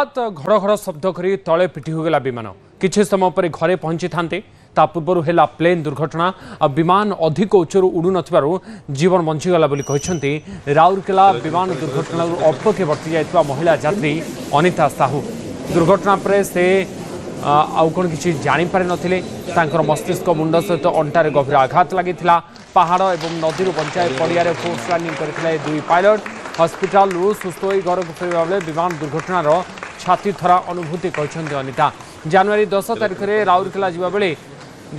हठात घड़घड़ शब्द करी तले पिटी होगला विमान किछि समय पर घरे पहुंची थांते ता पूर्व है प्लेन दुर्घटना आ विमान अधिक उच्चर उड़ू नथिबारु जीवन बंचीगला बोली कहते राउरकेला विमान दुर्घटना अल्प के बर्ती जाइतबा महिला यात्री अनिता साहू दुर्घटना पर से आउ कौन किसी जापारि नथिले तांकर मस्तिष्क मुंड सहित अंटारे गभीर आघात लगी पहाड़ और नदी बंचाई पड़िया फोर्स लैंडिंग करथिले दुई पायलट हस्पिटाल सुस्थ हो घर को फेरवा बेले विमान दुर्घटनार छाती थरा अनुभूति कहते अनिता जनवरी 10 तारिख में राउरकेला जावा बेले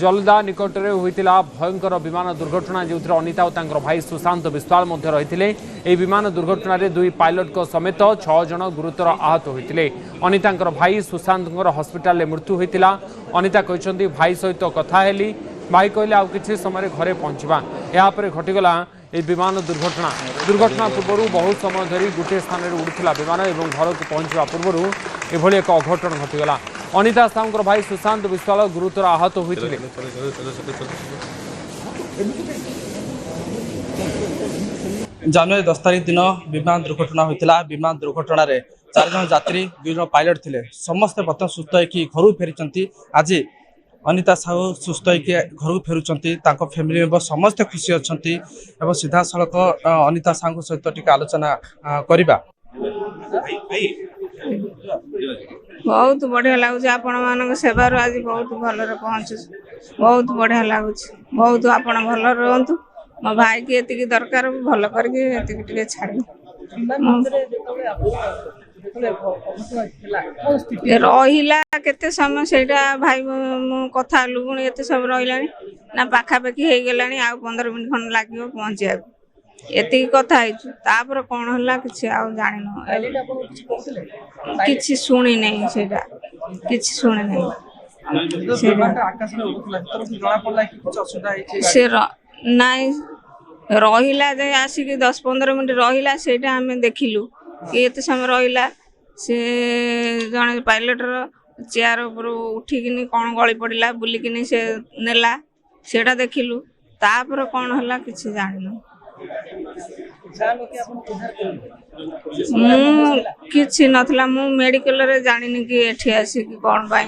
जलदा निकट में होता भयंकर विमान दुर्घटना जो अनिता और भाई सुशांत विश्वाल रही विमान दुर्घटना दुई पायलट समेत 6 जन गुरुतर आहत होते अनिता भाई सुशांत हस्पिटाल मृत्यु होता अनिता कहते भाई सहित कथा हेली भाई कहले आउ किसी समय घरे पहुंचवा यापर घटीगला ये विमान दुर्घटना पूर्व बहुत समय धरी गोटे स्थान में उड़ूला विमान और घर को पहुंचा पूर्व एभली एक अघटन घटीगला अनिता साहू भाई सुशांत विश्वाल गुरुतर आहत होते जनवरी 10 तारिख दिन विमान दुर्घटना होता विमान दुर्घटना 4 जन यात्री 2 जन पायलट थे समस्ते बर्तमान सुस्थ होकर घर फेरी आज अनिता साहू सुस्थ होकर घर फेरुंट फैमिली मेम्बर समस्ते खुशी अच्छा सीधा सड़क अनिता साहू सहित टी आलोचना करवा बहुत बढ़िया लगुच आपण मान सेवार आज बहुत भल पहुँचु बहुत बढ़िया लगुच बहुत आपड़ भल रुहतु मो भाई की एति दरकार भल करके छाड़ रहा केते समय से भाई कथा पुणी एत सब रहा ना पाखापाखि हो गला आ 15 मिनट खंड लगे पहुँचा एति कथा तापर कौन है कि जान कि शुणी नहीं कि शुणी नहीं से नाई रहा जे आसिक 10-15 मिनट रहा से आम देखिलु कि एत समय रहा से जड़े पायलटर चेयर उपर उठिकी कौन गली पड़ा बुलिकी से नेला सेटा देखिलु तापर कौन है कि जान किसी नथला मु मेडिकल रे जानिनी कि एठी आसी कि कौन पाई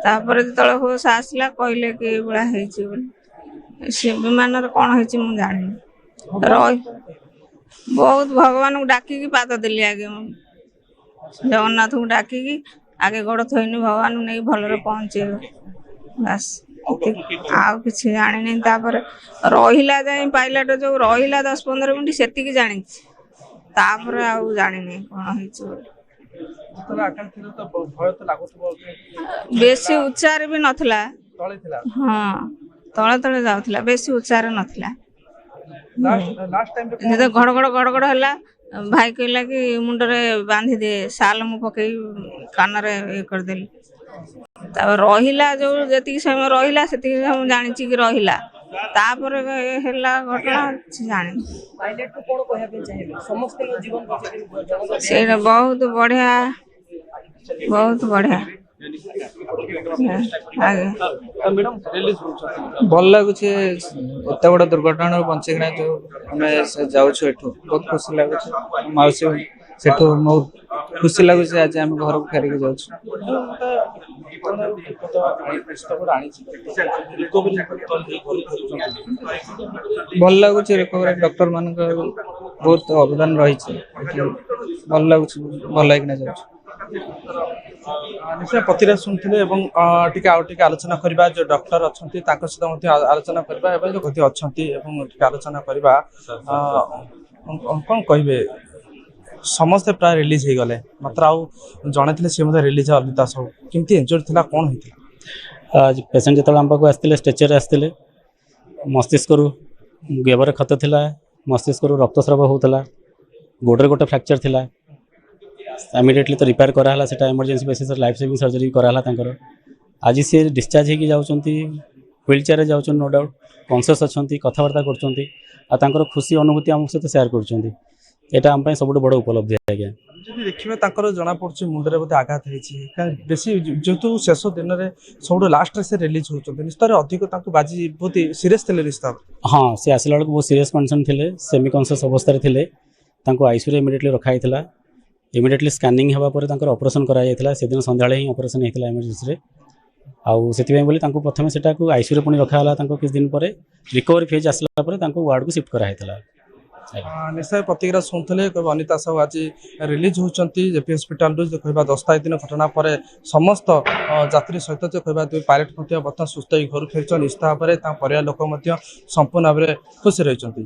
तापर जतले होश आसला कहले कि बड़ा हेची बोली से विमान रे कौन हेची मु जानिनी बहुत भगवान को डाकी पाद दिली आगे जगन्नाथ को डाकी आगे गोड़ थोइनी भगवान को नहीं भल पहुँचे बस आउ कि जानी रहा जाए पायलट जो रहा 10-15 मिनट से जानी आउ जानी कौन बेसी उच्चार भी नथला हाँ तले तले जाऊला बेसी उच्चार नथला घड़घड़ घड़घड़ है भाई कहला कि मुंडरे बांधी दे साल मु पकई कान ये करदेली रहा जो जी समय रहा से जानी कि रहा तापर घटना से बहुत बढ़िया भल लगुच एत बड़ा दुर्घटना बंचीना जो आम जाऊँ बहुत खुशी लगुच मौसी से बहुत खुशी लगुच आज आम घर को फेरिक जाऊँ भल लगुच रिकवरी डॉक्टर मान बहुत अवदान रही भल लगुच भल लगिना जाऊँ निश्चय पतिरा शुणुले टे आलोचना करवा जो डॉक्टर अच्छा सहित आलोचना करवा जो गति अच्छा आलोचना करवा कौन कहे समस्ते प्राय रिलीज हो गले मात्र आउ जड़े थे सी रिलीज अनिता साहू केमती इंजोर्ड था कौन होता आज पेसेंट जो आम पाक आसते स्ट्रेचर आसते मस्तिष्क गेबर क्षत था मस्तिष्क रक्तस्राव होता गोड़े गोटे फ्रैक्चर थिला इमिडिएटली तो रिपेयर कराला सेटा emergency basis life saving surgery कराला आज सी डिस्चार्ज होगी जाऊँच व्हील चेयर जाऊँ नो डाउट कॉन्शियस अच्छा कथबार्ता कर खुशी अनुभूति आम सहित सेयार कर आम सब बड़ उपलब्धि आज्ञा देखिए जना पड़े मुंडे बोधे आघात होती जेहेतु शेष दिन में सब लास्ट से रिलीज होती निस्तार अधिक बाजी बहुत सीरीयस थे निस्तार हाँ सी आसला बेलू बहुत सीरीयस कंडीशन थे सेमी कॉन्शियस अवस्था थे आईसीयू इमिडिएटली रखाई इमिडिएटली स्कानिंग हेबा परे तांकर ऑपरेशन करा जायतिला सेदिन संध्याळे ही ऑपरेशन हेतिला इमरजेंसी रे आउ सेतिबे बोली तांको प्रथमे सेटा को आईसीयू रे पुनी रखा हला तांको किछ दिन परे रिकवरी फेज आसला परे तांको वार्ड को शिफ्ट करा हेतिला निश्चय प्रतिक्रिया शुणुले अनिता साहू आज रिलीज होती जेपी हस्पिटाल कह 10 दिन घटना पर समस्त यात्री सहित जो कह पायलट बर्तमान सुस्थ घर फेर निश्चित भाव में परिवार लोक संपूर्ण भाव में खुशी रही।